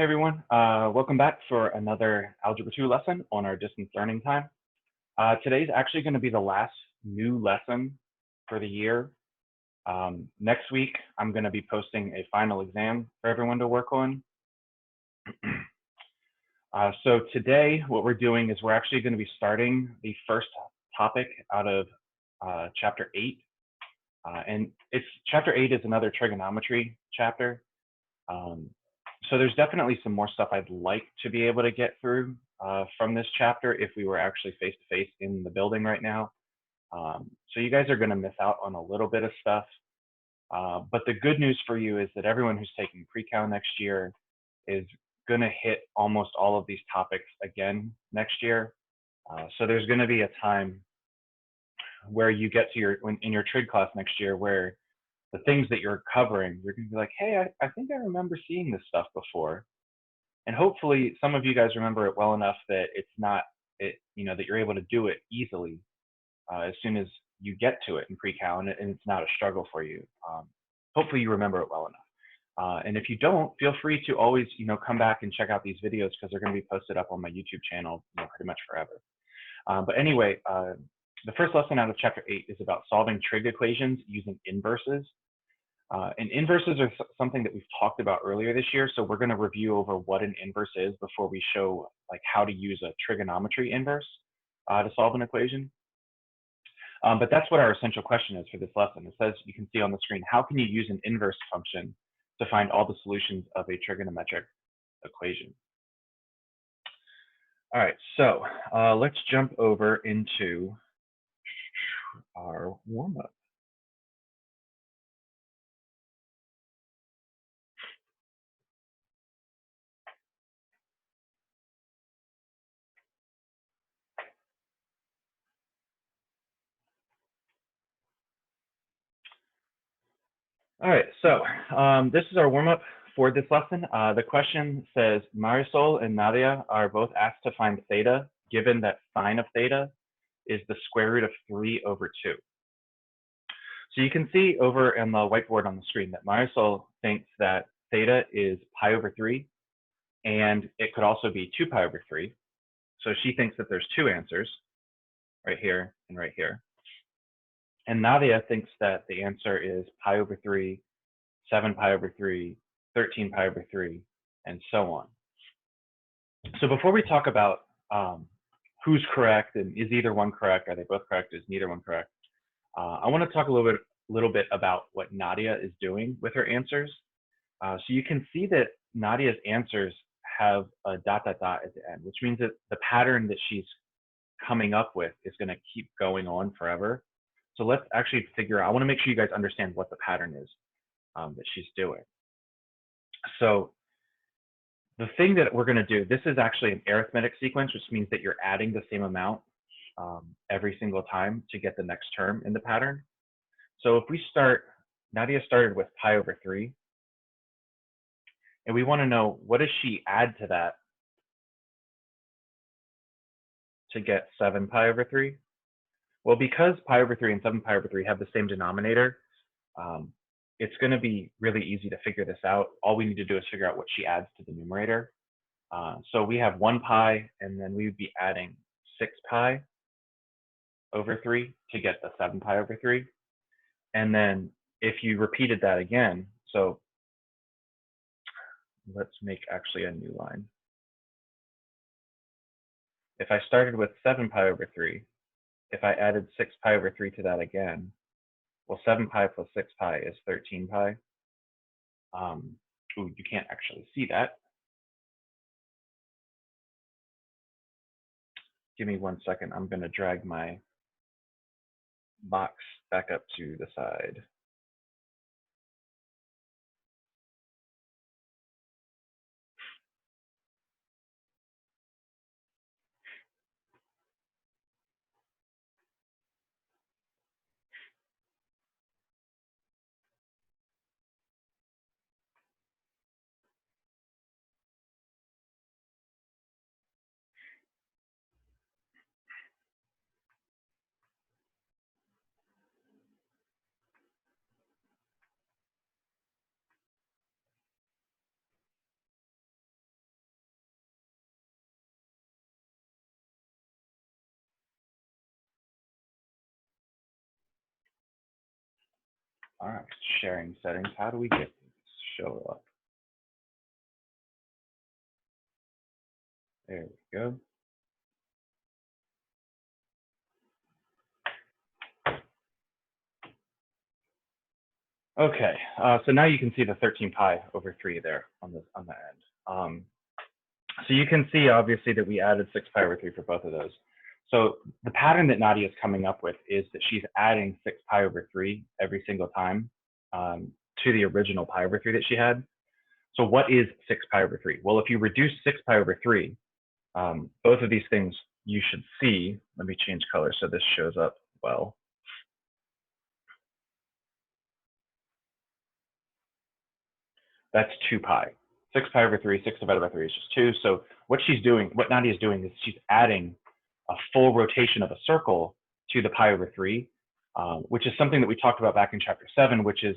Hey everyone, welcome back for another Algebra 2 lesson on our distance learning time. Today's actually going to be the last new lesson for the year. Next week, I'm going to be posting a final exam for everyone to work on. So today, what we're doing is we're actually going to be starting the first topic out of Chapter 8. And Chapter 8 is another trigonometry chapter. So there's definitely some more stuff I'd like to be able to get through from this chapter if we were actually face-to-face in the building right now. So you guys are going to miss out on a little bit of stuff. But the good news for you is that everyone who's taking pre-cal next year is going to hit almost all of these topics again next year. So there's going to be a time where you get to in your trig class next year where the things that you're covering, you're going to be like, hey, I think I remember seeing this stuff before. And hopefully some of you guys remember it well enough that it's not, that you're able to do it easily as soon as you get to it in pre-cal, and it's not a struggle for you. Hopefully you remember it well enough. And if you don't, feel free to always, come back and check out these videos because they're going to be posted up on my YouTube channel pretty much forever. But anyway, the first lesson out of Chapter 8 is about solving trig equations using inverses. And inverses are something that we've talked about earlier this year, so we're going to review over what an inverse is before we show how to use a trigonometry inverse to solve an equation. But that's what our essential question is for this lesson. It says, you can see on the screen, how can you use an inverse function to find all the solutions of a trigonometric equation? All right, so let's jump over into our warm-up. All right, so this is our warm-up for this lesson. The question says, Marisol and Nadia are both asked to find theta, given that sine of theta is the square root of 3/2. So you can see over on the whiteboard on the screen that Marisol thinks that theta is pi/3, and it could also be 2pi/3. So she thinks that there's two answers, right here and right here. And Nadia thinks that the answer is pi/3, 7pi/3, 13pi/3, and so on. So before we talk about who's correct and is either one correct, are they both correct, is neither one correct, I want to talk a little bit about what Nadia is doing with her answers. So you can see that Nadia's answers have a ... at the end, which means that the pattern that she's coming up with is going to keep going on forever. So let's actually figure out, I want to make sure you guys understand what the pattern is that she's doing. So the thing that we're going to do, this is actually an arithmetic sequence, which means that you're adding the same amount every single time to get the next term in the pattern. So if we start, Nadia started with pi/3, and we want to know what does she add to that to get 7pi/3? Well, because pi/3 and 7pi/3 have the same denominator, it's going to be really easy to figure this out. All we need to do is figure out what she adds to the numerator. So we have 1 pi, and then we would be adding 6pi/3 to get the 7pi/3. And then if you repeated that again, so let's make actually a new line. If I started with 7pi/3, if I added 6pi/3 to that again, well, 7pi plus 6pi is 13pi. Ooh, you can't actually see that. Give me 1 second. I'm going to drag my box back up to the side. All right, sharing settings. How do we get these show up? There we go. Okay, so now you can see the 13 pi over 3 there on the end. So you can see obviously that we added 6 pi over 3 for both of those. So the pattern that Nadia is coming up with is that she's adding 6 pi over 3 every single time to the original pi over 3 that she had. So what is 6 pi over 3? Well, if you reduce 6 pi over 3, both of these things you should see. Let me change color so this shows up well. That's 2 pi. 6 pi over 3, 6 divided by 3 is just 2. So what she's doing, what Nadia is doing is she's adding a full rotation of a circle to the pi over 3, which is something that we talked about back in chapter 7, which is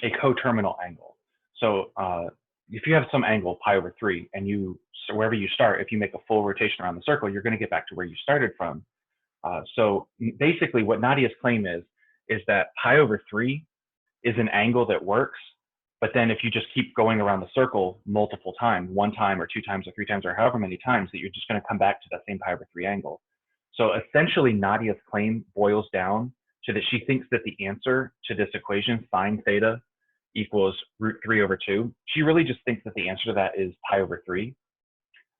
a coterminal angle. So if you have some angle pi over 3 and so wherever you start, if you make a full rotation around the circle, you're going to get back to where you started from. So basically what Nadia's claim is that pi over 3 is an angle that works, but then if you just keep going around the circle multiple times, 1 time or 2 times or 3 times or however many times, that you're just going to come back to that same pi over 3 angle. So essentially Nadia's claim boils down to that she thinks that the answer to this equation, sine theta equals root 3 over 2, she really just thinks that the answer to that is pi over 3,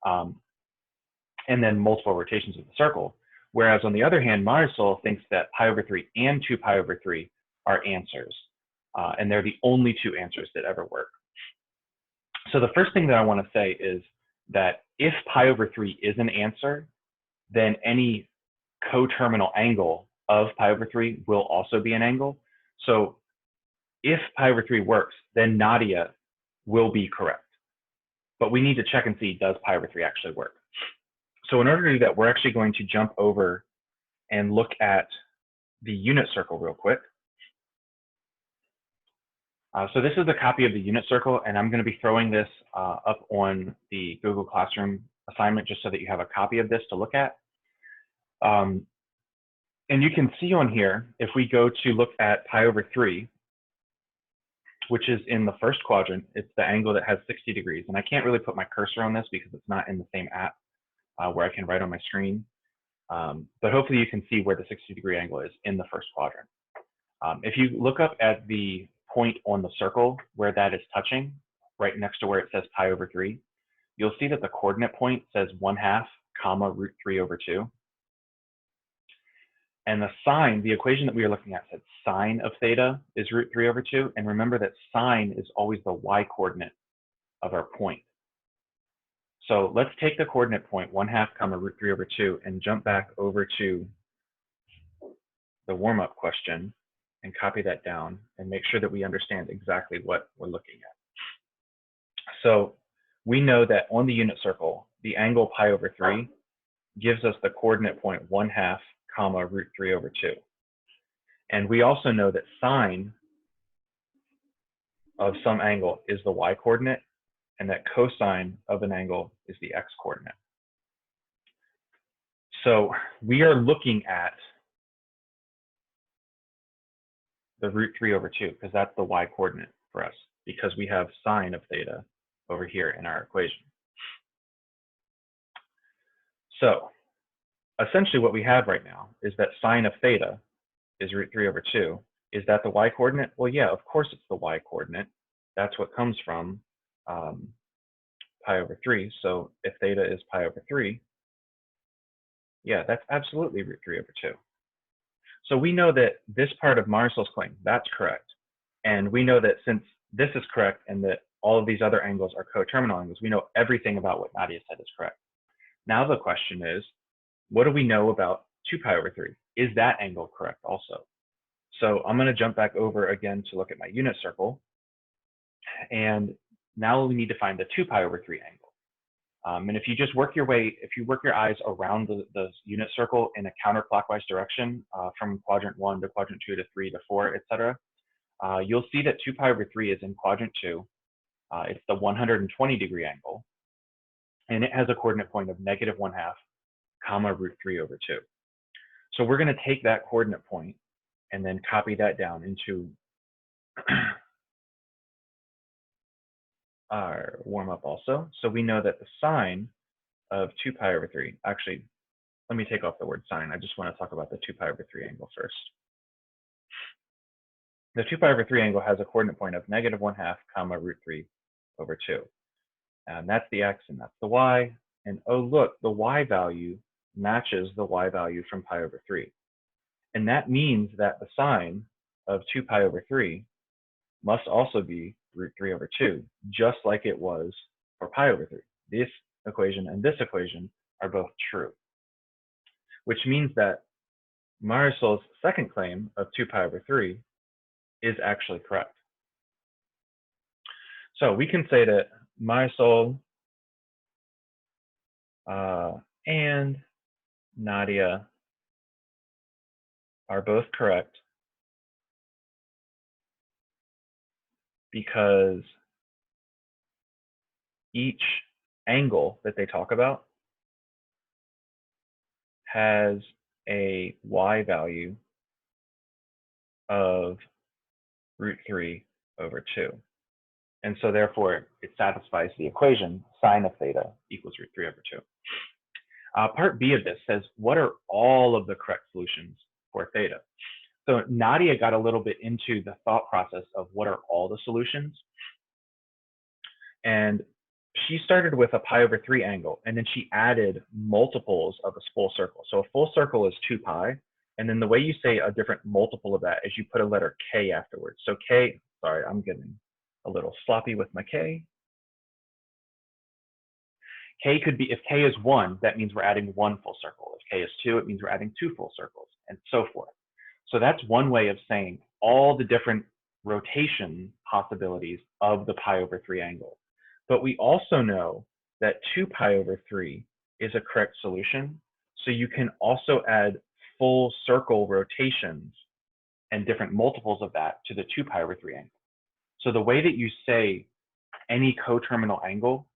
and then multiple rotations of the circle. Whereas on the other hand, Marisol thinks that pi over 3 and 2 pi over 3 are answers. And they're the only 2 answers that ever work. So the first thing that I want to say is that if pi over 3 is an answer, then any coterminal angle of pi over 3 will also be an angle. So if pi over 3 works, then Nadia will be correct. But we need to check and see, does pi over 3 actually work? So in order to do that, we're actually going to jump over and look at the unit circle real quick. So this is a copy of the unit circle, and I'm going to be throwing this up on the Google Classroom assignment just so that you have a copy of this to look at. And you can see on here, if we go to look at pi over 3, which is in the first quadrant, it's the angle that has 60 degrees. And I can't really put my cursor on this because it's not in the same app where I can write on my screen. But hopefully you can see where the 60-degree angle is in the first quadrant. If you look up at the point on the circle where that is touching, right next to where it says pi over 3, you'll see that the coordinate point says 1/2 comma root 3 over 2. And the sine, the equation that we were looking at said sine of theta is root 3 over 2. And remember that sine is always the y coordinate of our point. So let's take the coordinate point 1/2 comma root 3 over 2 and jump back over to the warm-up question and copy that down and make sure that we understand exactly what we're looking at. So we know that on the unit circle, the angle pi over 3 gives us the coordinate point 1/2 comma root 3 over 2. And we also know that sine of some angle is the y coordinate and that cosine of an angle is the x coordinate. So we are looking at the root 3 over 2 because that's the y coordinate for us because we have sine of theta over here in our equation. So essentially what we have right now is that sine of theta is root 3 over 2. Is that the y coordinate? Well, yeah, of course it's the y coordinate. That's what comes from pi over 3. So if theta is pi over 3, yeah, that's absolutely root 3 over 2. So we know that this part of Marisol's claim, that's correct. And we know that since this is correct and that all of these other angles are coterminal angles, we know everything about what Nadia said is correct. Now the question is, what do we know about 2 pi over 3? Is that angle correct also? So I'm going to jump back over again to look at my unit circle. And now we need to find the 2 pi over 3 angle. And if you just work your way, if you work your eyes around the unit circle in a counterclockwise direction from quadrant 1 to quadrant 2 to 3 to 4, etc., you'll see that 2 pi over 3 is in quadrant 2. It's the 120-degree angle. And it has a coordinate point of negative 1/2 comma root 3 over 2. So we're going to take that coordinate point and then copy that down into our warm-up also. So we know that the sine of 2 pi over 3, actually, let me take off the word sine. I just want to talk about the 2 pi over 3 angle first. The 2 pi over 3 angle has a coordinate point of -1/2 comma root 3 over 2. And that's the x and that's the y. And oh, look, the y value matches the y value from pi over 3. And that means that the sine of 2 pi over 3 must also be root 3 over 2, just like it was for pi over 3. This equation and this equation are both true, which means that Marisol's second claim of 2 pi over 3 is actually correct. So we can say that Marisol and Nadia are both correct because each angle that they talk about has a y value of root 3 over 2. And so therefore, it satisfies the equation sine of theta equals root 3 over 2. Part B of this says, what are all of the correct solutions for theta? So Nadia got a little bit into the thought process of what are all the solutions. And she started with a pi over 3 angle, and then she added multiples of a full circle. So a full circle is 2 pi. And then the way you say a different multiple of that is you put a letter k afterwards. So k, sorry, I'm getting a little sloppy with my k. K could be, if k is 1, that means we're adding 1 full circle. If k is 2, it means we're adding 2 full circles, and so forth. So that's one way of saying all the different rotation possibilities of the pi over 3 angle. But we also know that 2 pi over 3 is a correct solution. So you can also add full circle rotations and different multiples of that to the 2 pi over 3 angle. So the way that you say any coterminal angle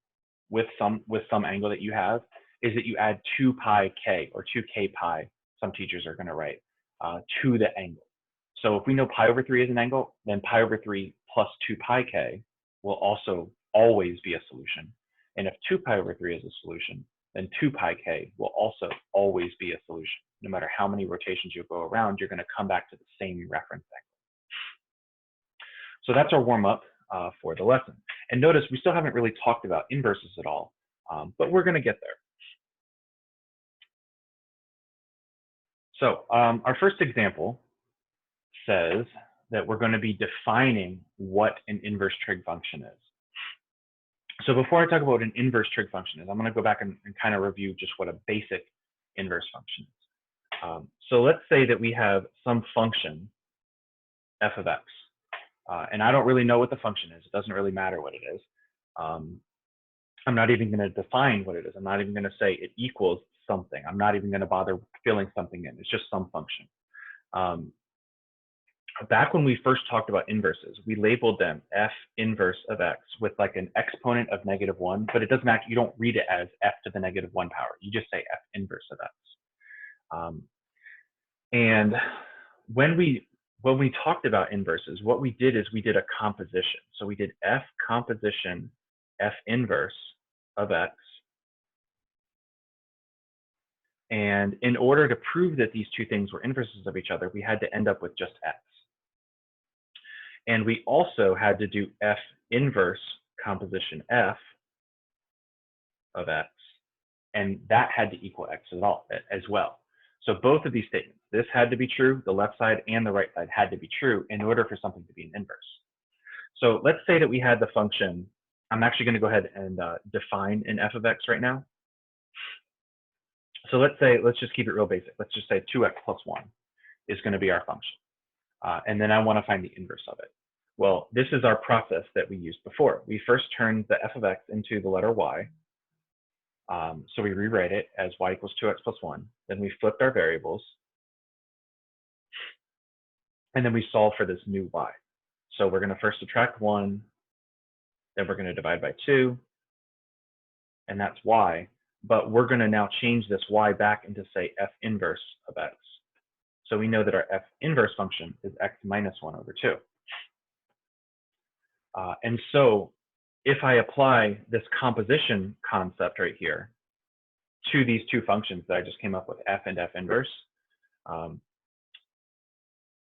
with some angle that you have is that you add 2 pi k or 2k pi, some teachers are going to write, to the angle. So if we know pi over 3 is an angle, then pi over 3 plus 2 pi k will also always be a solution. And if 2 pi over 3 is a solution, then 2 pi k will also always be a solution. No matter how many rotations you go around, you're going to come back to the same reference angle. So that's our warm-up for the lesson. And notice we still haven't really talked about inverses at all, but we're going to get there. So our first example says that we're going to be defining what an inverse trig function is. So before I talk about what an inverse trig function is, I'm going to go back and kind of review just what a basic inverse function is. So let's say that we have some function, f of x. And I don't really know what the function is. It doesn't really matter what it is. I'm not even going to define what it is. I'm not even going to say it equals something. I'm not even going to bother filling something in. It's just some function. Back when we first talked about inverses, we labeled them f inverse of x with like an exponent of -1, but it doesn't actually, you don't read it as f to the -1 power. You just say f inverse of x. And when we talked about inverses, what we did is we did a composition. So we did f composition f inverse of x. And in order to prove that these two things were inverses of each other, we had to end up with just x. And we also had to do f inverse composition f of x, and that had to equal x as well. So both of these statements, this had to be true, the left side and the right side had to be true in order for something to be an inverse. So let's say that we had the function, I'm actually going to go ahead and define an f of x right now. So let's just keep it real basic. Let's just say 2x plus 1 is going to be our function. And then I want to find the inverse of it. Well, this is our process that we used before. We first turned the f of x into the letter y. So we rewrite it as y equals 2x plus 1. Then we flipped our variables. And then we solve for this new y. So we're going to first subtract 1. Then we're going to divide by 2. And that's y. But we're going to now change this y back into, say, f inverse of x. So we know that our f inverse function is x minus 1 over 2. And so if I apply this composition concept right here to these two functions that I just came up with, f and f inverse, I'm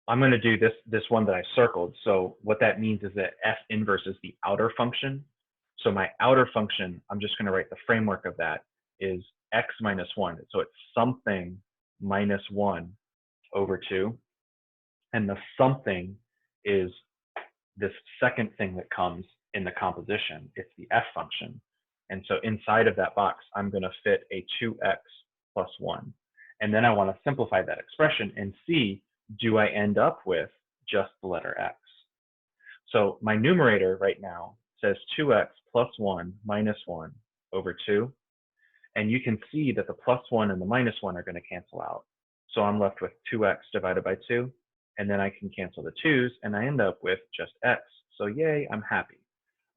going to do this one that I circled. So what that means is that f inverse is the outer function. So my outer function, I'm just going to write the framework of that, is x minus 1. So it's something minus 1 over 2. And the something is this second thing that comes in the composition. It's the f function. And so inside of that box, I'm going to fit a 2x plus 1. And then I want to simplify that expression and see, do I end up with just the letter x? So my numerator right now says 2x plus 1 minus 1 over 2. And you can see that the plus 1 and the minus 1 are going to cancel out. So I'm left with 2x divided by 2. And then I can cancel the 2's, and I end up with just x. So yay, I'm happy.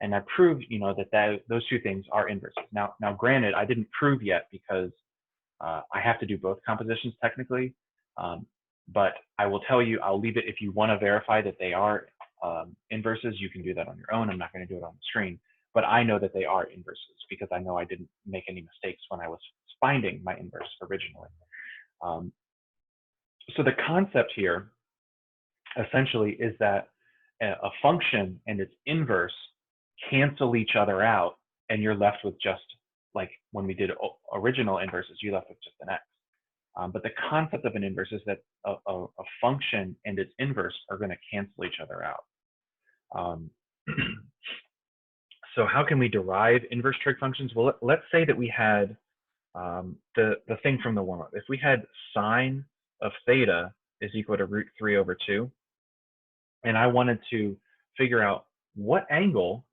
And I proved, that those two things are inverses. Now, granted, I didn't prove yet because I have to do both compositions technically. But I will tell you, I'll leave it if you want to verify that they are inverses. You can do that on your own. I'm not going to do it on the screen. But I know that they are inverses because I know I didn't make any mistakes when I was finding my inverse originally. So the concept here essentially is that a function and its inverse cancel each other out, and you're left with just like when we did original inverses, you're left with just an x. But the concept of an inverse is that a function and its inverse are going to cancel each other out. So how can we derive inverse trig functions? Well, let's say that we had the thing from the warm-up. If we had sine of theta is equal to root 3 over 2, and I wanted to figure out what angle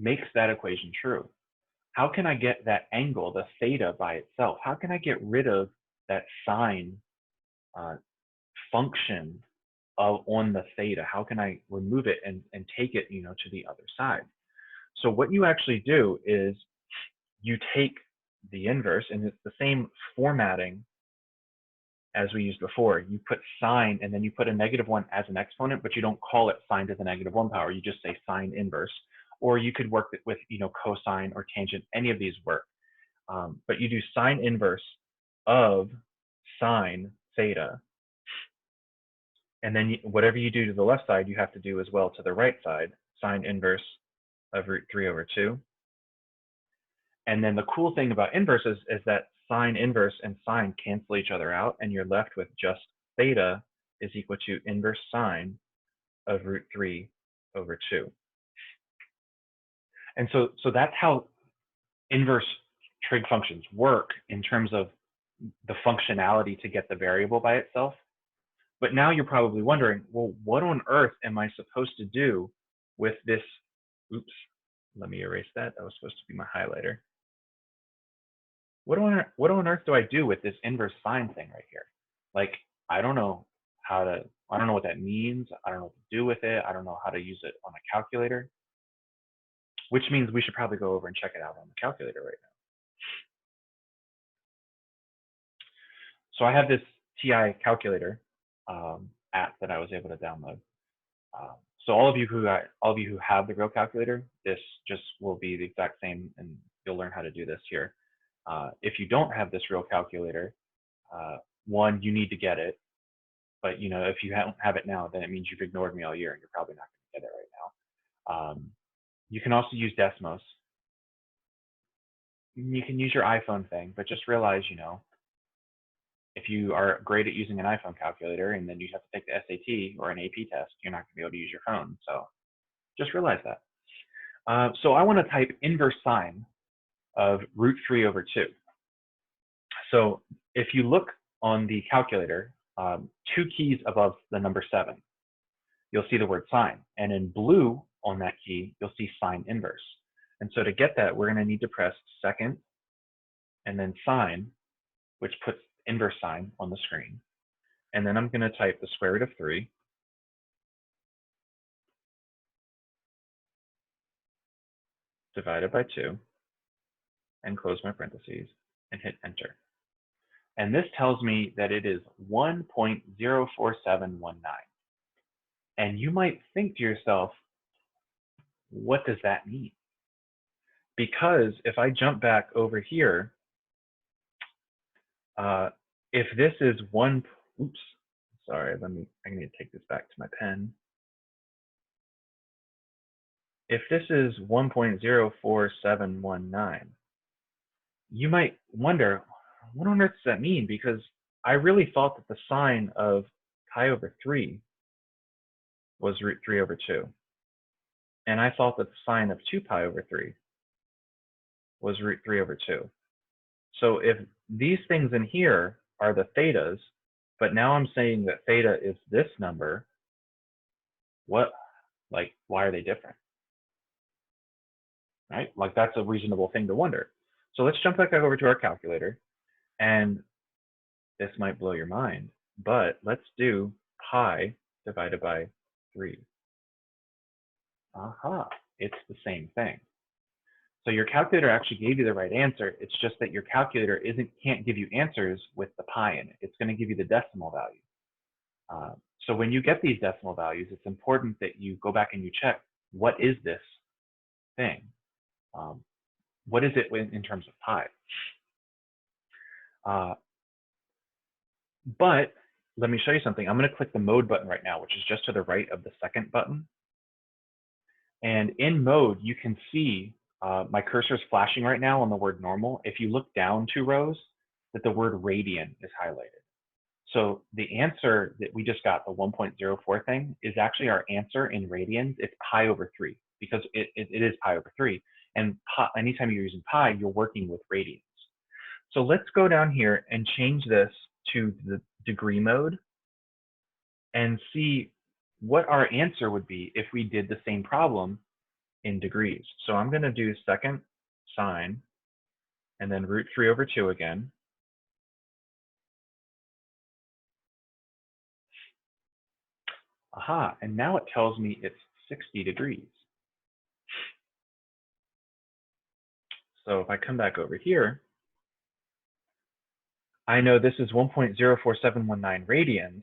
makes that equation true. How can I get that angle, the theta by itself? How can I get rid of that sine function on the theta? How can I remove it and take it, to the other side? So what you actually do is you take the inverse, and it's the same formatting as we used before. You put sine, and then you put a -1 as an exponent, but you don't call it sine to the -1 power. You just say sine inverse. Or you could work with, cosine or tangent. Any of these work. But you do sine inverse of sine theta. And then whatever you do to the left side, you have to do as well to the right side, sine inverse of root 3 over 2. And then the cool thing about inverses is that sine inverse and sine cancel each other out, and you're left with just theta is equal to inverse sine of root 3 over 2. And so that's how inverse trig functions work in terms of the functionality to get the variable by itself. But now you're probably wondering, well, what on earth am I supposed to do with this? Oops, let me erase that. That was supposed to be my highlighter. What on earth do I do with this inverse sine thing right here? Like, I don't know what that means. I don't know what to do with it. I don't know how to use it on a calculator, which means we should probably go over and check it out on the calculator right now. So I have this TI calculator app that I was able to download. So all of you who have the real calculator, this just will be the exact same, and you'll learn how to do this here. If you don't have this real calculator, one, you need to get it. But if you don't have it now, then it means you've ignored me all year, and you're probably not going to get it right now. You can also use Desmos. You can use your iPhone thing, but just realize, if you are great at using an iPhone calculator and then you have to take the SAT or an AP test, you're not going to be able to use your phone. So just realize that. So I want to type inverse sine of root 3 over 2. So if you look on the calculator, 2 keys above the number 7, you'll see the word sine. And in blue on that key, you'll see sine inverse. And so to get that, we're going to need to press second and then sine, which puts inverse sine on the screen. And then I'm going to type the square root of 3 divided by 2 and close my parentheses and hit enter. And this tells me that it is 1.04719. And you might think to yourself, what does that mean? Because if I jump back over here, if this is oops, sorry, I need to take this back to my pen. If this is 1.04719, you might wonder, what on earth does that mean? Because I really thought that the sign of pi over 3 was root 3 over 2. And I thought that the sign of 2 pi over 3 was root 3 over 2. So if these things in here are the thetas, but now I'm saying that theta is this number, why are they different? Right? Like, that's a reasonable thing to wonder. So let's jump back over to our calculator, and this might blow your mind, but let's do pi divided by 3. Aha, it's the same thing. So your calculator actually gave you the right answer. It's just that your calculator can't give you answers with the pi in it. It's going to give you the decimal value. So when you get these decimal values, it's important that you go back and you check, what is this thing? What is it in terms of pi? But let me show you something. I'm going to click the mode button right now, which is just to the right of the second button. And in mode, you can see my cursor is flashing right now on the word normal. If you look down 2 rows, that the word radian is highlighted. So the answer that we just got, the 1.04 thing, is actually our answer in radians. It's pi over 3, because it is pi over 3. And anytime you're using pi, you're working with radians. So let's go down here and change this to the degree mode and see what our answer would be if we did the same problem in degrees. So I'm going to do second sine and then root 3 over 2 again. Aha, and now it tells me it's 60 degrees. So if I come back over here, I know this is 1.04719 radians,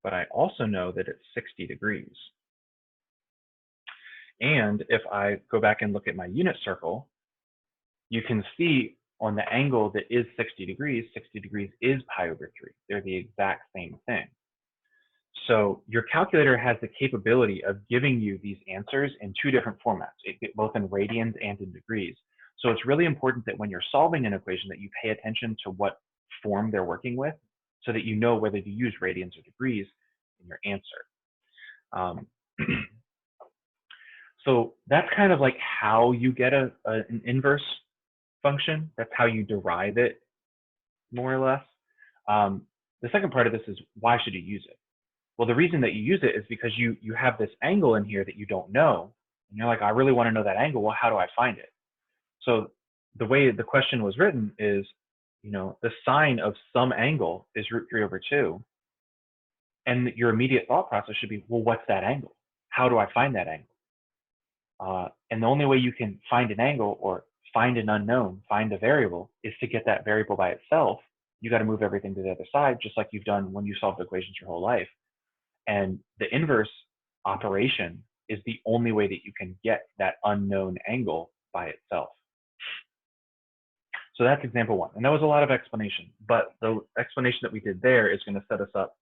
but I also know that it's 60 degrees. And if I go back and look at my unit circle, you can see on the angle that is 60 degrees is pi over 3. They're the exact same thing. So your calculator has the capability of giving you these answers in 2 different formats, both in radians and in degrees. So it's really important that when you're solving an equation that you pay attention to what form they're working with, so that you know whether to use radians or degrees in your answer. So that's kind of like how you get an inverse function. That's how you derive it, more or less. The second part of this is, why should you use it? Well, the reason that you use it is because you have this angle in here that you don't know. And you're like, I really want to know that angle. Well, how do I find it? So the way the question was written is, the sine of some angle is root 3 over 2. And your immediate thought process should be, well, what's that angle? How do I find that angle? And the only way you can find an angle or find an unknown, find a variable, is to get that variable by itself. You got to move everything to the other side, just like you've done when you solved equations your whole life. And the inverse operation is the only way that you can get that unknown angle by itself. So that's example 1. And that was a lot of explanation, but the explanation that we did there is going to set us up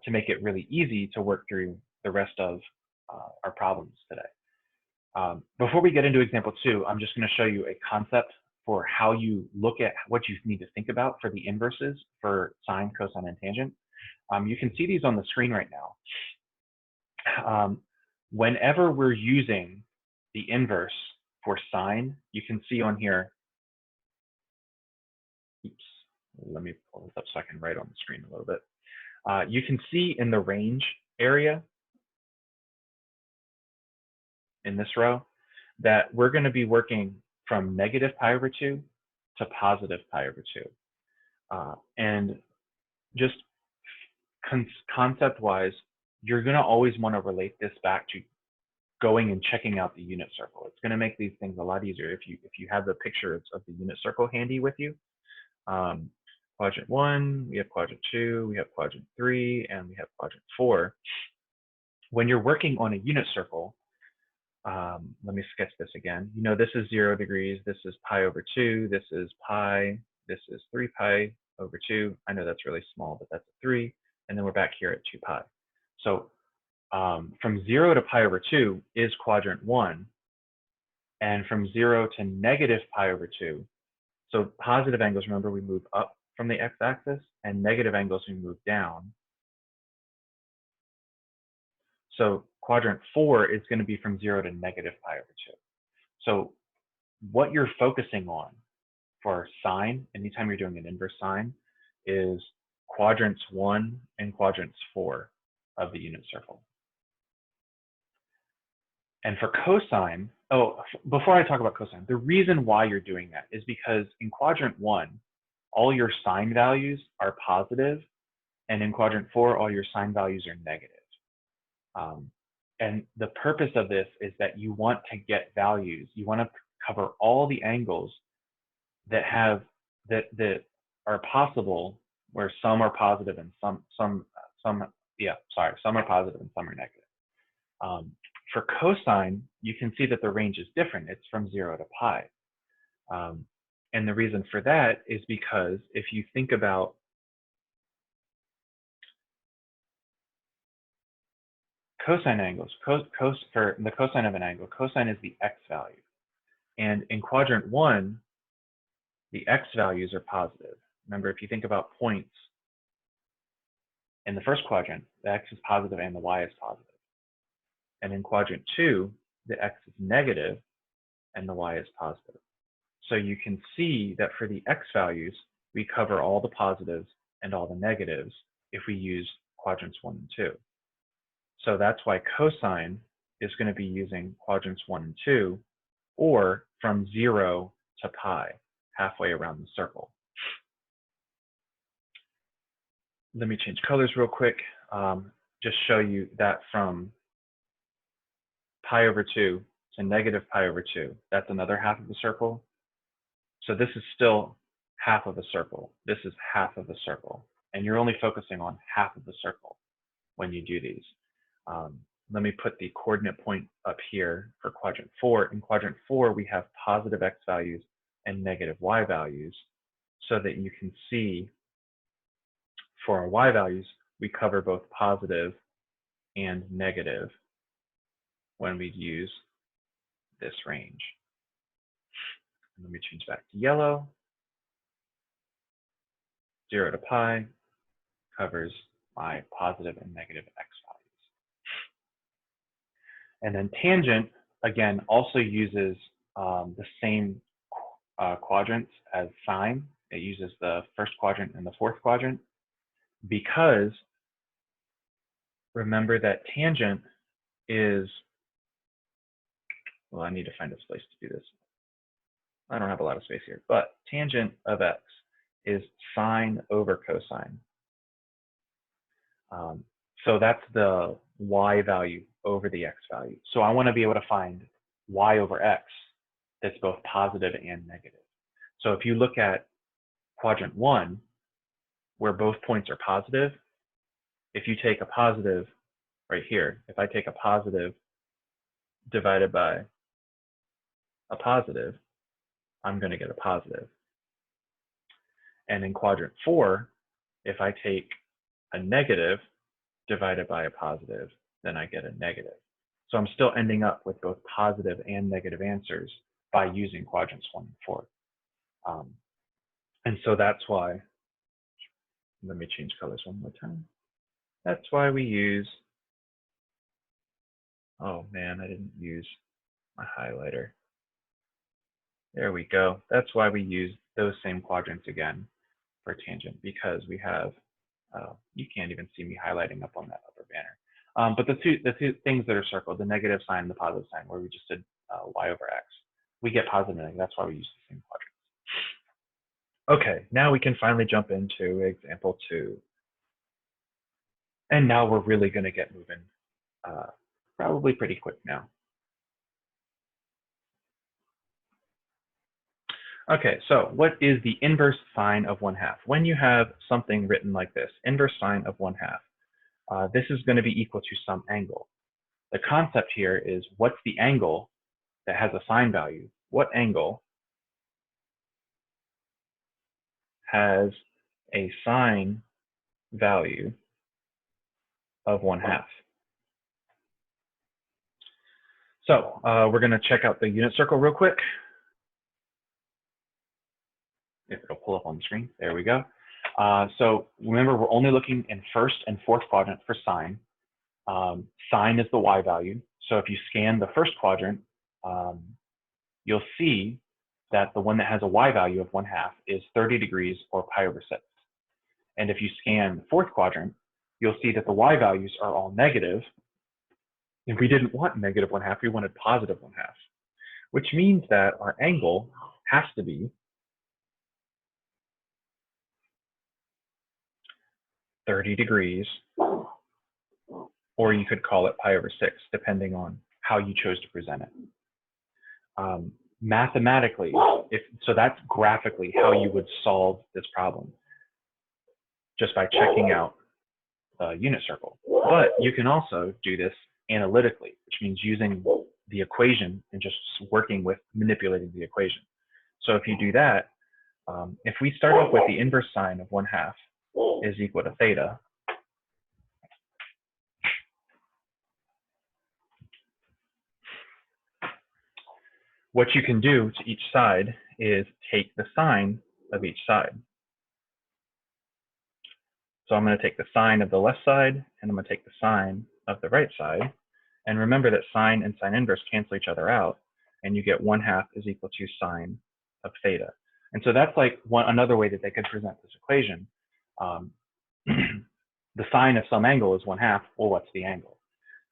to make it really easy to work through the rest of our problems today. Before we get into example 2, I'm just going to show you a concept for how you look at what you need to think about for the inverses for sine, cosine, and tangent. You can see these on the screen right now. Whenever we're using the inverse for sine, you can see on here, oops, let me pull this up so I can write on the screen a little bit. You can see in the range area in this row that we're going to be working from negative pi over 2 to positive pi over 2. And just concept-wise, you're going to always want to relate this back to going and checking out the unit circle. It's going to make these things a lot easier if you have the picture of the unit circle handy with you. quadrant 1, we have quadrant 2, we have quadrant 3, and we have quadrant 4. When you're working on a unit circle, let me sketch this again. You know, this is 0 degrees, this is pi over 2, this is pi, this is 3 pi over 2. I know that's really small, but that's a 3. And then we're back here at 2 pi. So from 0 to pi over 2 is quadrant 1. And from 0 to negative pi over 2, so positive angles, remember, we move up from the x-axis, and negative angles, we move down. So quadrant 4 is going to be from 0 to negative pi over 2. So what you're focusing on for sine, anytime you're doing an inverse sine, is quadrants 1 and quadrants 4 of the unit circle. And for cosine, before I talk about cosine, the reason why you're doing that is because in quadrant 1, all your sine values are positive, and in quadrant 4, all your sine values are negative. And the purpose of this is that you want to get values. You want to cover all the angles that have that are possible, where some are positive and some are positive and some are negative. For cosine, you can see that the range is different. It's from 0 to pi. And the reason for that is because if you think about cosine angles, for the cosine of an angle, cosine is the x value. And in quadrant 1, the x values are positive. Remember, if you think about points in the first quadrant, the x is positive and the y is positive. And in quadrant 2, the x is negative and the y is positive. So you can see that for the x values, we cover all the positives and all the negatives if we use quadrants 1 and 2. So that's why cosine is going to be using quadrants 1 and 2, or from 0 to pi, halfway around the circle. Let me change colors real quick. Just show you that from pi over 2 to negative pi over 2, that's another half of the circle. So this is still half of a circle. This is half of a circle. And you're only focusing on half of the circle when you do these. Let me put the coordinate point up here for quadrant 4. In quadrant 4, we have positive x values and negative y values, so that you can see for our y values, we cover both positive and negative when we use this range. Let me change back to yellow. 0 to pi covers my positive and negative x values. And then tangent, again, also uses the same quadrants as sine. It uses the first quadrant and the fourth quadrant, because remember that tangent is, well, I need to find a place to do this. I don't have a lot of space here, but tangent of x is sine over cosine. So that's the y value over the x value. So I want to be able to find y over x that's both positive and negative. So if you look at quadrant 1, where both points are positive, if you take a positive right here, if I take a positive divided by a positive, I'm going to get a positive. And in quadrant 4, if I take a negative divided by a positive, then I get a negative. So I'm still ending up with both positive and negative answers by using quadrants 1 and 4. And so that's why, let me change colors one more time. That's why we use, oh man, I didn't use my highlighter. There we go. That's why we use those same quadrants again for tangent, because we have, you can't even see me highlighting up on that upper banner. But the two things that are circled, the negative sign and the positive sign, where we just did y over x, we get positive and negative. That's why we use the same quadrants. Okay, now we can finally jump into example 2. And now we're really going to get moving probably pretty quick now. Okay, so what is the inverse sine of 1/2? When you have something written like this, inverse sine of 1/2, this is going to be equal to some angle. The concept here is what's the angle that has a sine value? What angle has a sine value of 1/2? So we're going to check out the unit circle real quick. If it'll pull up on the screen, there we go. So remember, we're only looking in first and fourth quadrant for sine. Sine is the y value. So if you scan the first quadrant, you'll see that the one that has a y value of 1/2 is 30 degrees or pi over 6. And if you scan the fourth quadrant, you'll see that the y values are all negative. And we didn't want negative 1/2, we wanted positive 1/2, which means that our angle has to be 30 degrees, or you could call it pi over 6, depending on how you chose to present it. Mathematically, so that's graphically how you would solve this problem, just by checking out the unit circle. But you can also do this analytically, which means using the equation and just working with manipulating the equation. So if you do that, if we start off with the inverse sine of 1/2 is equal to theta, what you can do to each side is take the sine of each side. So I'm going to take the sine of the left side, and I'm going to take the sine of the right side. And remember that sine and sine inverse cancel each other out, and you get 1/2 is equal to sine of theta. And so that's like another way that they could present this equation. The sine of some angle is 1/2. Well, what's the angle?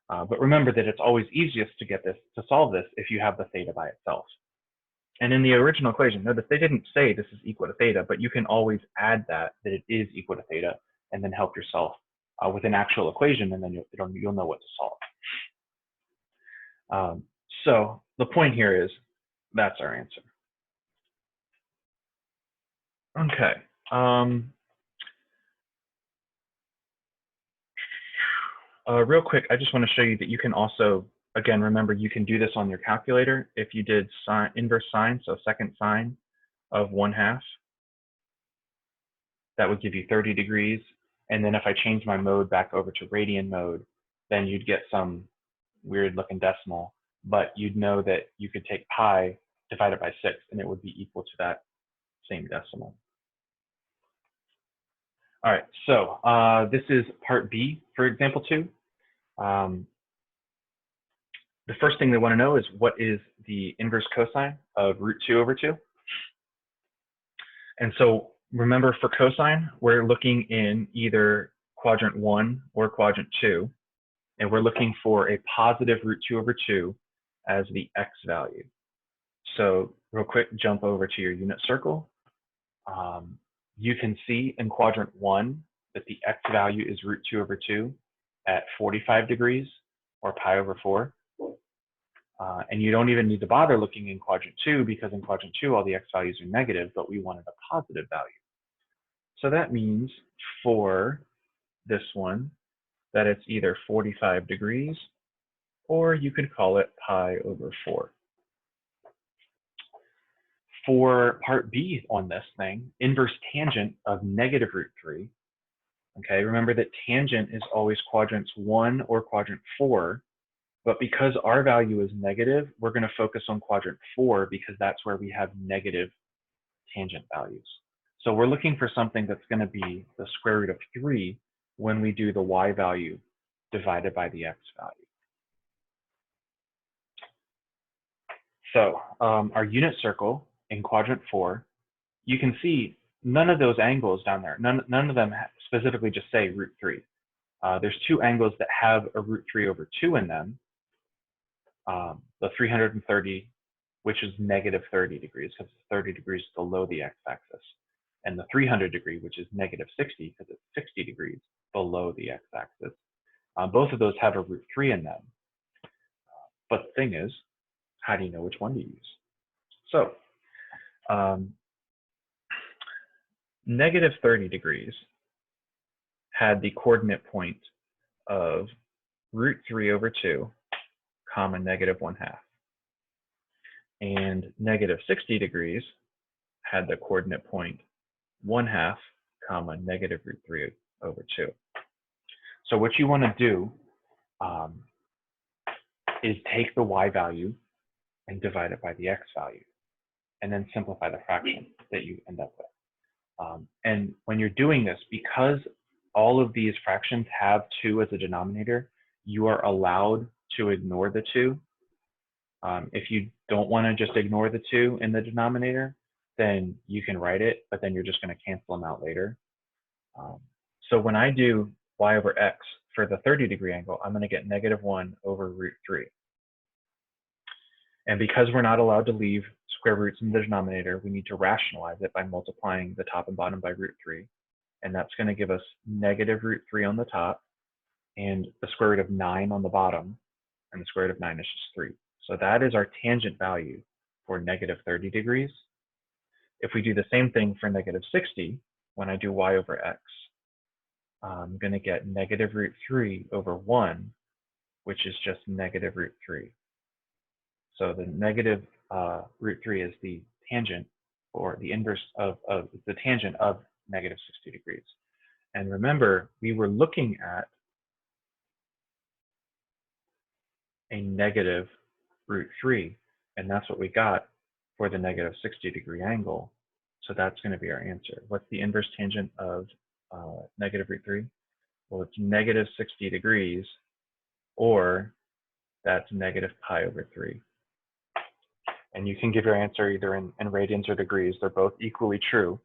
But remember that it's always easiest to get this, to solve this, if you have the theta by itself. And in the original equation, notice they didn't say this is equal to theta, but you can always add that it is equal to theta, and then help yourself with an actual equation, and then you'll know what to solve. So the point here is that's our answer. Okay. Real quick, I just want to show you that you can also, again, remember, you can do this on your calculator. If you did inverse sine, so second sine of 1/2, that would give you 30 degrees. And then if I change my mode back over to radian mode, then you'd get some weird looking decimal, but you'd know that you could take pi divided by 6, and it would be equal to that same decimal. All right, so this is part B for example 2. The first thing they want to know is what is the inverse cosine of √2/2. And so remember, for cosine, we're looking in either quadrant 1 or quadrant 2, and we're looking for a positive √2/2 as the x value. So real quick, jump over to your unit circle. You can see in quadrant 1 that the x value is √2/2 at 45 degrees or pi over 4. And you don't even need to bother looking in quadrant 2, because in quadrant 2 all the x values are negative, but we wanted a positive value. So that means for this one that it's either 45 degrees, or you could call it pi over 4. For part B on this thing, inverse tangent of negative √3. Okay, remember that tangent is always quadrants 1 or quadrant 4. But because our value is negative, we're going to focus on quadrant 4, because that's where we have negative tangent values. So we're looking for something that's going to be the square root of 3 when we do the y value divided by the x value. So our unit circle in quadrant 4, you can see none of those angles down there, none of them specifically just say √3. There's 2 angles that have a √3/2 in them. The 330, which is negative 30 degrees, because it's 30 degrees below the x-axis, and the 300 degree, which is negative 60, because it's 60 degrees below the x-axis. Both of those have a √3 in them. But the thing is, how do you know which one to use? So Negative 30 degrees had the coordinate point of root 3 over 2, comma, negative 1/2. And negative 60 degrees had the coordinate point 1/2, comma, negative root 3 over 2. So what you want to do is take the y value and divide it by the x value, and then simplify the fraction that you end up with. And when you're doing this, because all of these fractions have 2 as a denominator, you are allowed to ignore the 2. If you don't want to just ignore the 2 in the denominator, then you can write it, but then you're just going to cancel them out later. So when I do y over x for the 30-degree angle, I'm going to get negative 1 over root 3. And because we're not allowed to leave square roots in the denominator, we need to rationalize it by multiplying the top and bottom by root 3. And that's going to give us negative root 3 on the top, and the square root of 9 on the bottom, and the square root of 9 is just 3. So that is our tangent value for negative 30 degrees. If we do the same thing for negative 60, when I do y over x, I'm going to get negative root 3 over 1, which is just negative root 3. So the negative root 3 is the tangent, or the inverse of the tangent of negative 60 degrees. And remember, we were looking at a negative root 3, and that's what we got for the negative 60-degree angle. So that's going to be our answer. What's the inverse tangent of negative root 3? Well, it's negative 60 degrees, or that's negative pi over 3. And you can give your answer either in radians or degrees. They're both equally true.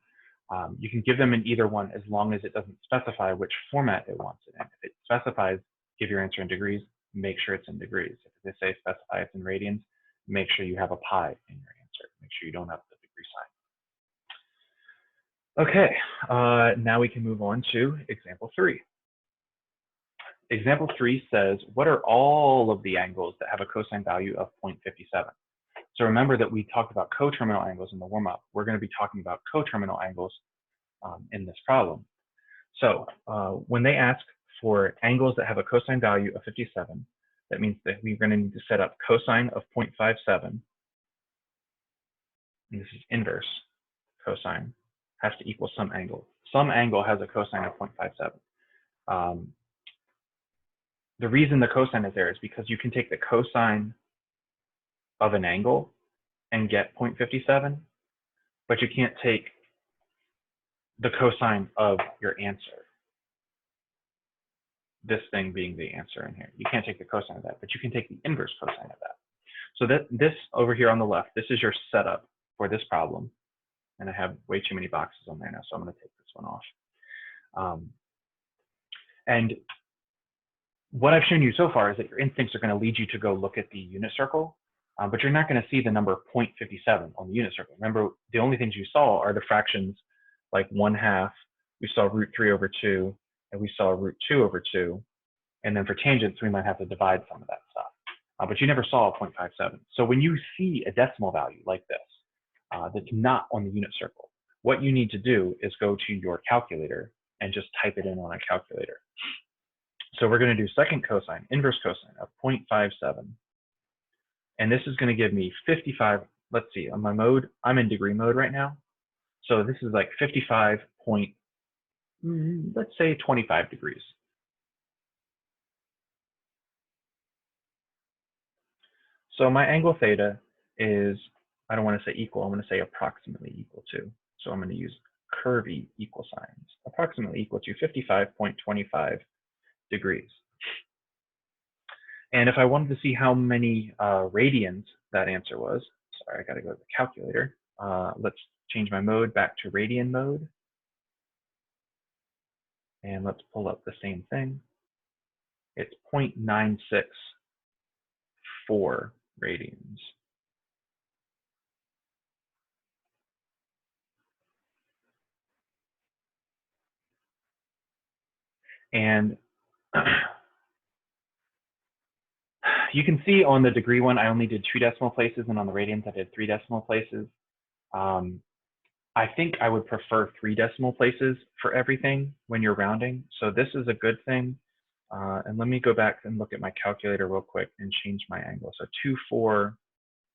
You can give them in either one as long as it doesn't specify which format it wants it in. If it specifies, give your answer in degrees, make sure it's in degrees. If they say specify it's in radians, make sure you have a pi in your answer. Make sure you don't have the degree sign. Okay, now we can move on to example 3. Example 3 says, what are all of the angles that have a cosine value of 0.57? So remember that we talked about coterminal angles in the warm-up. We're going to be talking about coterminal angles in this problem. So when they ask for angles that have a cosine value of 57, that means that we're going to need to set up cosine of 0.57. And this is inverse cosine, has to equal some angle. Some angle has a cosine of 0.57. The reason the cosine is there is because you can take the cosine of an angle and get 0.57, but you can't take the cosine of your answer. This thing being the answer in here. You can't take the cosine of that, but you can take the inverse cosine of that. So this over here on the left, this is your setup for this problem. And I have way too many boxes on there now, so I'm going to take this one off. And what I've shown you so far is that your instincts are going to lead you to go look at the unit circle, but you're not going to see the number 0.57 on the unit circle. Remember, the only things you saw are the fractions like 1/2, we saw root 3 over 2, and we saw root 2 over 2. And then for tangents, we might have to divide some of that stuff. But you never saw a 0.57. So when you see a decimal value like this, that's not on the unit circle, what you need to do is go to your calculator and just type it in on a calculator. So we're going to do second cosine, inverse cosine of 0.57. And this is going to give me 55. Let's see, on my mode, I'm in degree mode right now. So this is like 55 point, let's say 25 degrees. So my angle theta is, I don't want to say equal, I'm going to say approximately equal to. So I'm going to use curvy equal signs, approximately equal to 55.25 degrees. And if I wanted to see how many radians that answer was, sorry, I got to go to the calculator. Let's change my mode back to radian mode. And let's pull up the same thing. It's 0.964 radians. And you can see on the degree one, I only did 2 decimal places, and on the radians, I did 3 decimal places. I think I would prefer 3 decimal places for everything when you're rounding. So this is a good thing. And let me go back and look at my calculator real quick and change my angle. So 2,4,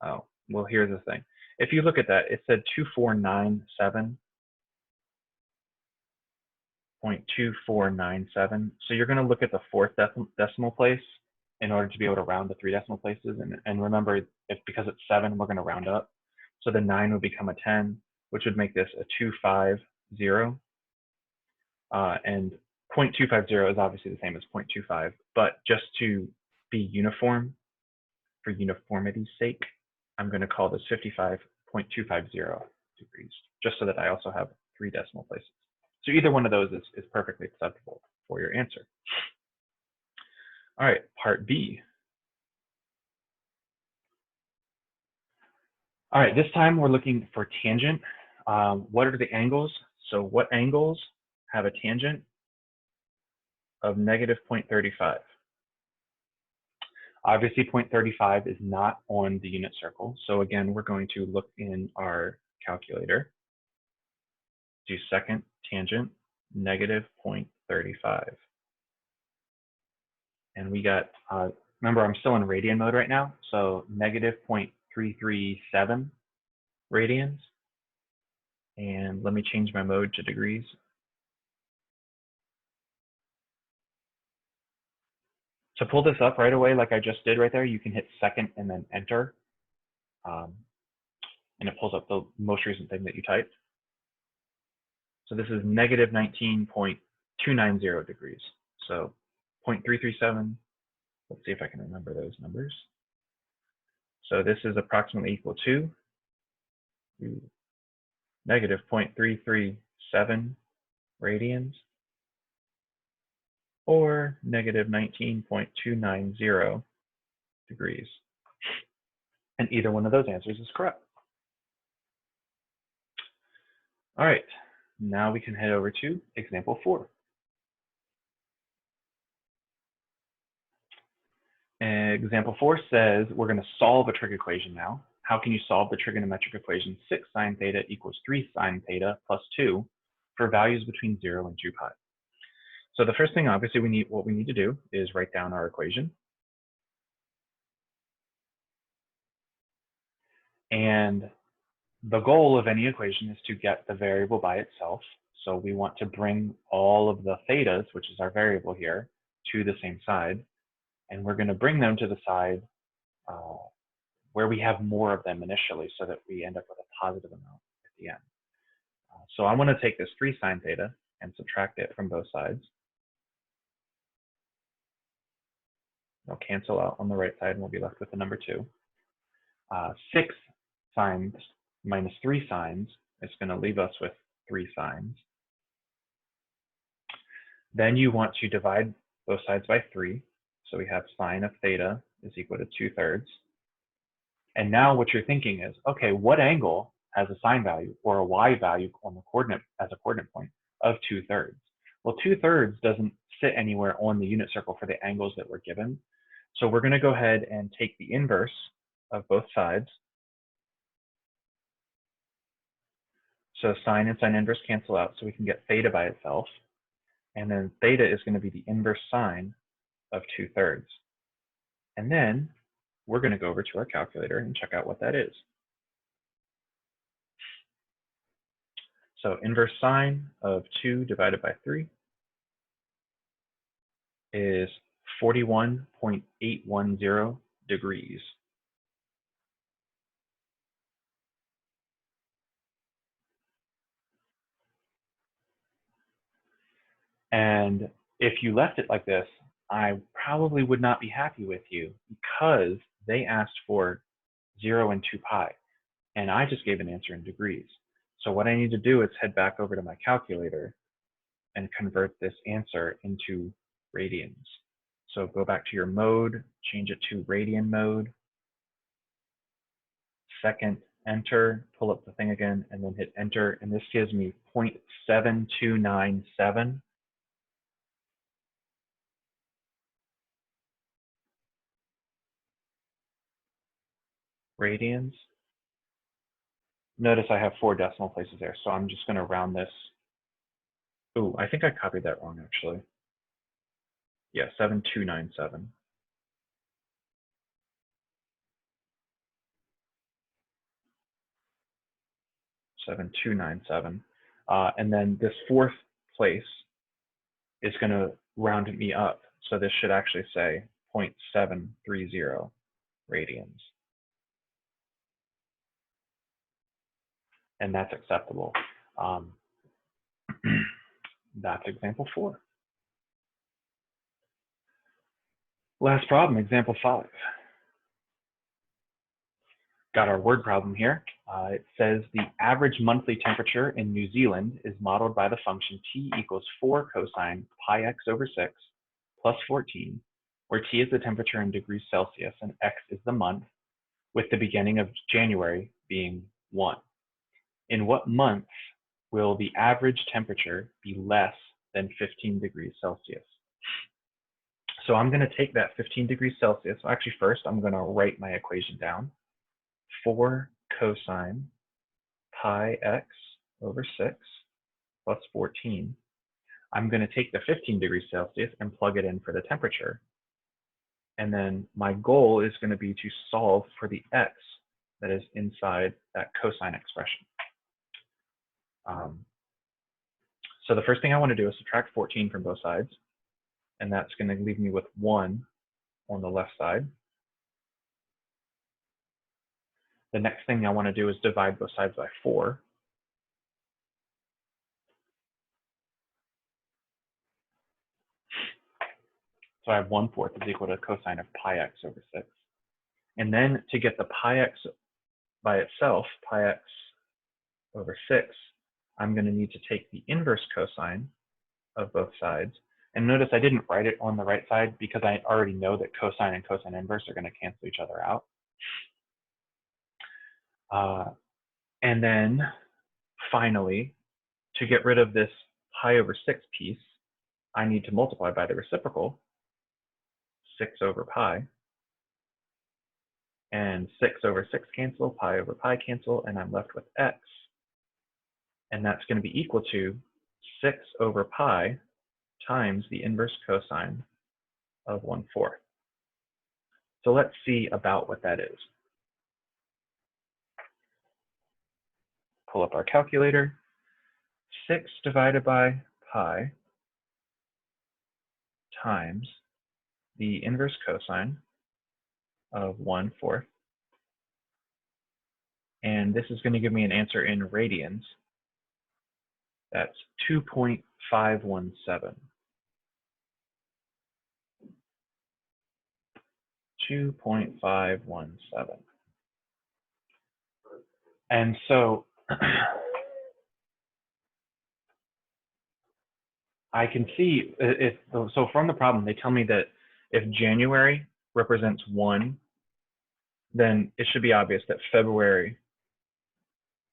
oh, well, here's the thing. If you look at that, it said 2497.2497. So you're going to look at the 4th decimal place in order to be able to round to 3 decimal places. And remember, because it's 7, we're going to round up. So the 9 would become a 10, which would make this a 250. And 0.250 is obviously the same as 0.25, but just to be uniform, for uniformity's sake, I'm going to call this 55.250 degrees, just so that I also have 3 decimal places. So either one of those is perfectly acceptable for your answer. All right, part B. All right, this time we're looking for tangent. What are the angles? So what angles have a tangent of negative 0.35? Obviously, 0.35 is not on the unit circle. So again, we're going to look in our calculator, do second tangent, negative 0.35. And we got, remember, I'm still in radian mode right now. So negative 0.337 radians. And let me change my mode to degrees. To pull this up right away, like I just did right there, you can hit second and then enter. And it pulls up the most recent thing that you typed. So this is negative 19.290 degrees. So 0.337, let's see if I can remember those numbers. So this is approximately equal to negative 0.337 radians, or negative 19.290 degrees. And either one of those answers is correct. All right, now we can head over to example 4. Example 4 says we're going to solve a trig equation now. How can you solve the trigonometric equation 6 sine theta equals 3 sine theta plus 2 for values between 0 and 2 pi? So the first thing, obviously, what we need to do is write down our equation. And the goal of any equation is to get the variable by itself. So we want to bring all of the thetas, which is our variable here, to the same side. And we're going to bring them to the side where we have more of them initially, so that we end up with a positive amount at the end. So I want to take this 3 sine theta and subtract it from both sides. They'll cancel out on the right side, and we'll be left with the number 2. 6 sines minus 3 sines is going to leave us with 3 sines. Then you want to divide both sides by 3. So we have sine of theta is equal to 2/3. And now what you're thinking is, okay, what angle has a sine value or a y value on the coordinate as a coordinate point of 2/3? Well, 2/3 doesn't sit anywhere on the unit circle for the angles that we're given. So we're going to go ahead and take the inverse of both sides. So sine and sine inverse cancel out, so we can get theta by itself. And then theta is going to be the inverse sine of 2/3. And then we're going to go over to our calculator and check out what that is. So inverse sine of 2 divided by 3 is 41.810 degrees. And if you left it like this, I probably would not be happy with you, because they asked for 0 and 2 pi, and I just gave an answer in degrees. So what I need to do is head back over to my calculator and convert this answer into radians. So go back to your mode, change it to radian mode, second enter, pull up the thing again, and then hit enter, and this gives me 0.7297 radians. Notice I have 4 decimal places there, so I'm just going to round this. Oh, I think I copied that wrong, actually. Yeah, 7297. 7297. And then this 4th place is going to round me up. So this should actually say 0.730 radians. And that's acceptable. That's example 4. Last problem, example 5. Got our word problem here. It says the average monthly temperature in New Zealand is modeled by the function t equals 4 cosine pi x over 6 plus 14, where t is the temperature in degrees Celsius and x is the month, with the beginning of January being 1. In what month will the average temperature be less than 15 degrees Celsius? So I'm going to take that 15 degrees Celsius. So actually, first, I'm going to write my equation down. 4 cosine pi x over 6 plus 14. I'm going to take the 15 degrees Celsius and plug it in for the temperature. And then my goal is going to be to solve for the x that is inside that cosine expression. So the first thing I want to do is subtract 14 from both sides. And that's going to leave me with 1 on the left side. The next thing I want to do is divide both sides by 4. So I have 1/4 is equal to cosine of pi x over 6. And then to get the pi x by itself, pi x over 6, I'm going to need to take the inverse cosine of both sides. And notice I didn't write it on the right side because I already know that cosine and cosine inverse are going to cancel each other out. And then finally, to get rid of this pi over 6 piece, I need to multiply by the reciprocal, 6 over pi. And 6 over 6 cancel, pi over pi cancel, and I'm left with x. And that's going to be equal to 6 over pi times the inverse cosine of 1/4. So let's see about what that is. Pull up our calculator. 6 divided by pi times the inverse cosine of 1/4. And this is going to give me an answer in radians. That's 2.517. 2.517. And so I can see so from the problem, they tell me that if January represents 1, then it should be obvious that February,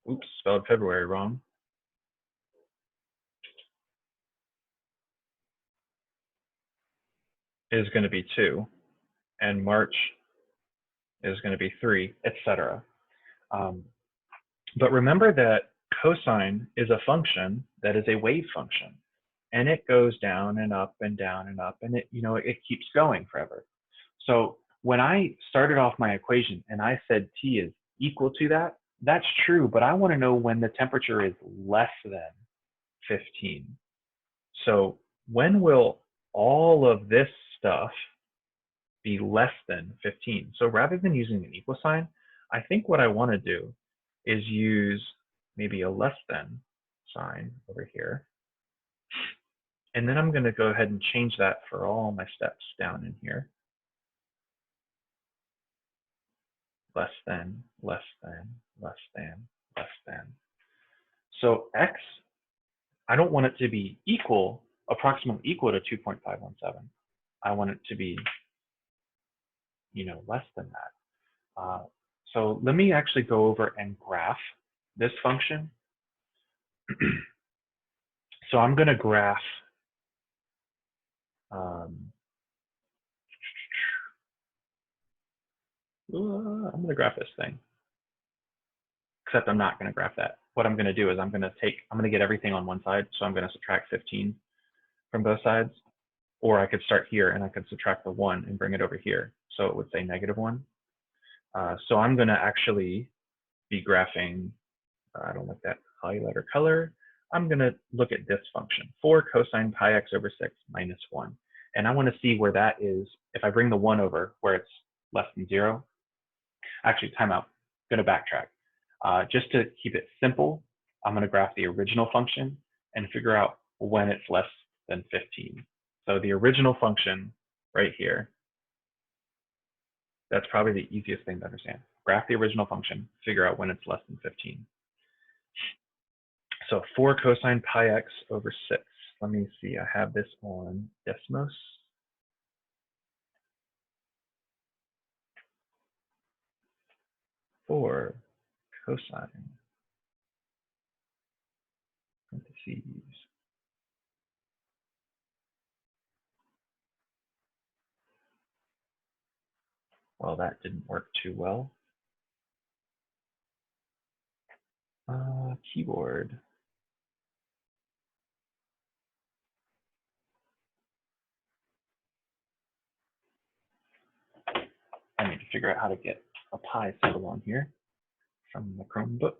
oops, spelled February wrong. Is going to be 2, and March is going to be 3, etc. But remember that cosine is a function that is a wave function, and it goes down and up and down and up, and it keeps going forever. So when I started off my equation and I said T is equal to that, that's true, but I want to know when the temperature is less than 15. So when will all of this stuff be less than 15? So rather than using an equal sign, I think what I want to do is use maybe a less than sign over here. And then I'm going to go ahead and change that for all my steps down in here. Less than, less than, less than, less than. So x, I don't want it to be equal, approximately equal to 2.517. I want it to be, less than that. So let me actually go over and graph this function. So I'm going to graph I'm going to graph this thing. except I'm not going to graph that. What I'm going to do is I'm going to get everything on one side. So I'm going to subtract 15 from both sides. Or I could start here and I could subtract the 1 and bring it over here. So it would say -1. So I'm going to actually be graphing, I don't like that highlighter color. I'm going to look at this function, 4 cosine pi x over 6 minus 1. And I want to see where that is. If I bring the 1 over where it's less than 0, actually, time out, I'm going to backtrack. Just to keep it simple, I'm going to graph the original function and figure out when it's less than 15. So the original function right here, that's probably the easiest thing to understand. Graph the original function, figure out when it's less than 15. So 4 cosine pi x over 6. Let me see, I have this on Desmos. For cosine, parentheses. Well, that didn't work too well. Keyboard. I need to figure out how to get a pi symbol on here from the Chromebook.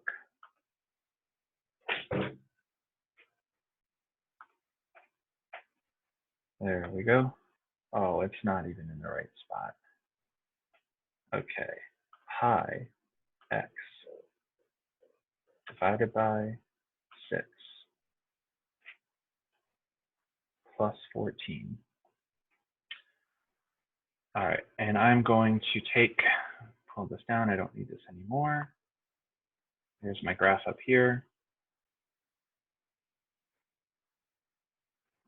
There we go. Oh, it's not even in the right spot. Okay, pi x divided by 6 plus 14. All right, and I'm going to pull this down. I don't need this anymore. Here's my graph up here.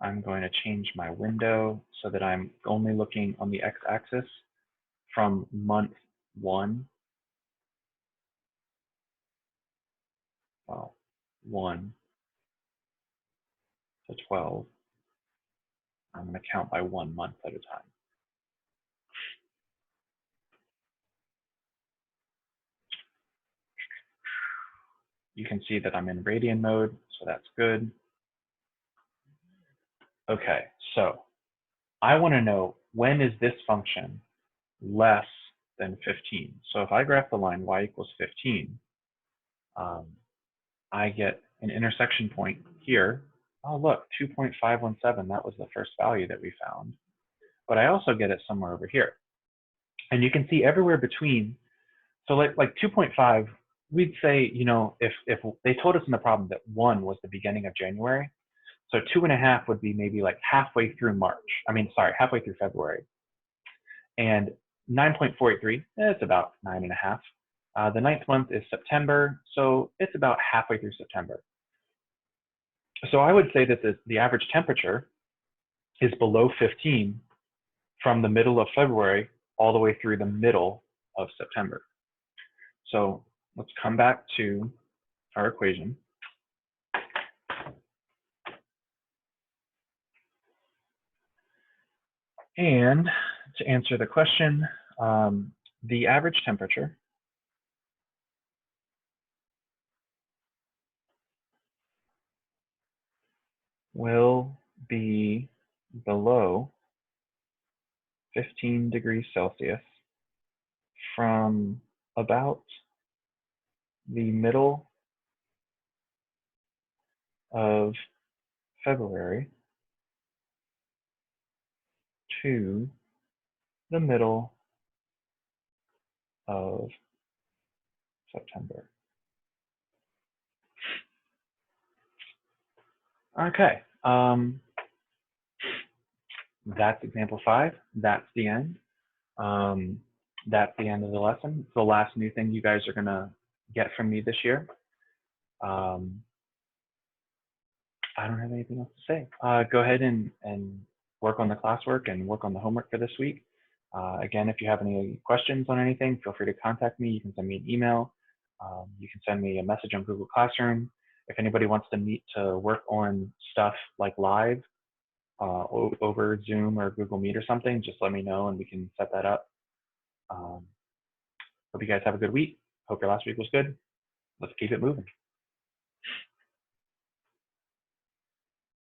I'm going to change my window so that I'm only looking on the x-axis from month 1, well, 1 to 12. I'm going to count by 1 month at a time. You can see that I'm in radian mode, so that's good. Okay, so I want to know, when is this function less than 15? So if I graph the line y equals 15, I get an intersection point here. Oh, look, 2.517, that was the first value that we found. But I also get it somewhere over here. And you can see everywhere between, so like 2.5, we'd say, you know, if they told us in the problem that 1 was the beginning of January, so 2.5 would be maybe like halfway through halfway through February. And 9.483, it's about 9.5. The 9th month is September, so it's about halfway through September. So I would say that the average temperature is below 15 from the middle of February all the way through the middle of September. So let's come back to our equation. And to answer the question, the average temperature will be below 15 degrees Celsius from about the middle of February to the middle of September. Okay, that's example 5. That's the end. That's the end of the lesson. It's the last new thing you guys are gonna get from me this year. I don't have anything else to say. Go ahead and work on the classwork and work on the homework for this week. Again, if you have any questions on anything, feel free to contact me. You can send me an email. You can send me a message on Google Classroom. If anybody wants to meet to work on stuff like live over Zoom or Google Meet or something, just let me know and we can set that up. Hope you guys have a good week. Hope your last week was good. let's keep it moving.